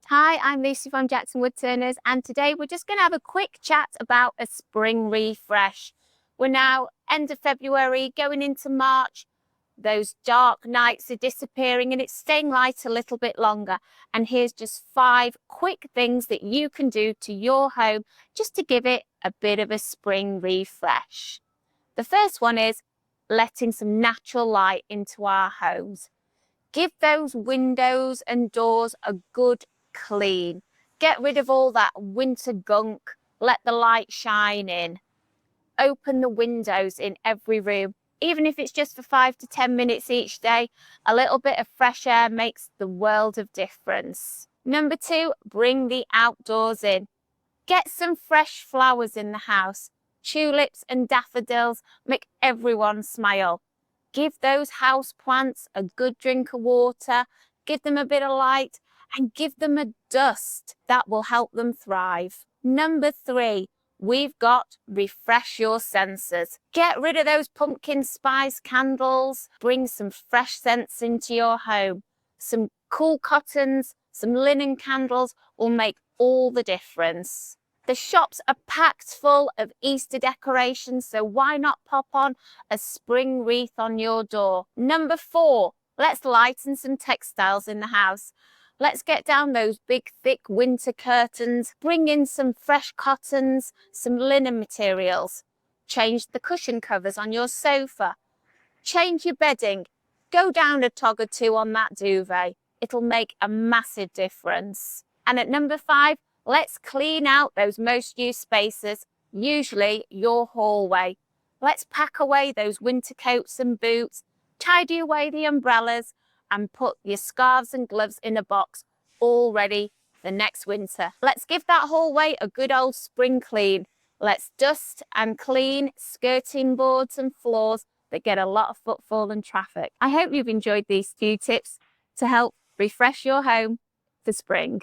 Hi, I'm Lucy from Jackson Woodturners, and today we're just going to have a quick chat about a spring refresh. We're now end of February, going into March. Those dark nights are disappearing and it's staying light a little bit longer. And here's just 5 quick things that you can do to your home just to give it a bit of a spring refresh. The first one is letting some natural light into our homes. Give those windows and doors a good clean. Get rid of all that winter gunk. Let the light shine in. Open the windows in every room. Even if it's just for 5 to 10 minutes each day, a little bit of fresh air makes the world of difference. Number 2, bring the outdoors in. Get some fresh flowers in the house. Tulips and daffodils make everyone smile. Give those house plants a good drink of water, give them a bit of light, and give them a dust that will help them thrive. Number 3, we've got refresh your senses. Get rid of those pumpkin spice candles. Bring some fresh scents into your home. Some cool cottons, some linen candles will make all the difference. The shops are packed full of Easter decorations, so why not pop on a spring wreath on your door? Number 4, let's lighten some textiles in the house. Let's get down those big, thick winter curtains, bring in some fresh cottons, some linen materials. Change the cushion covers on your sofa. Change your bedding. Go down a tog or two on that duvet. It'll make a massive difference. And at number 5, let's clean out those most used spaces, usually your hallway. Let's pack away those winter coats and boots, tidy away the umbrellas, and put your scarves and gloves in a box, all ready for next winter. Let's give that hallway a good old spring clean. Let's dust and clean skirting boards and floors that get a lot of footfall and traffic. I hope you've enjoyed these few tips to help refresh your home for spring.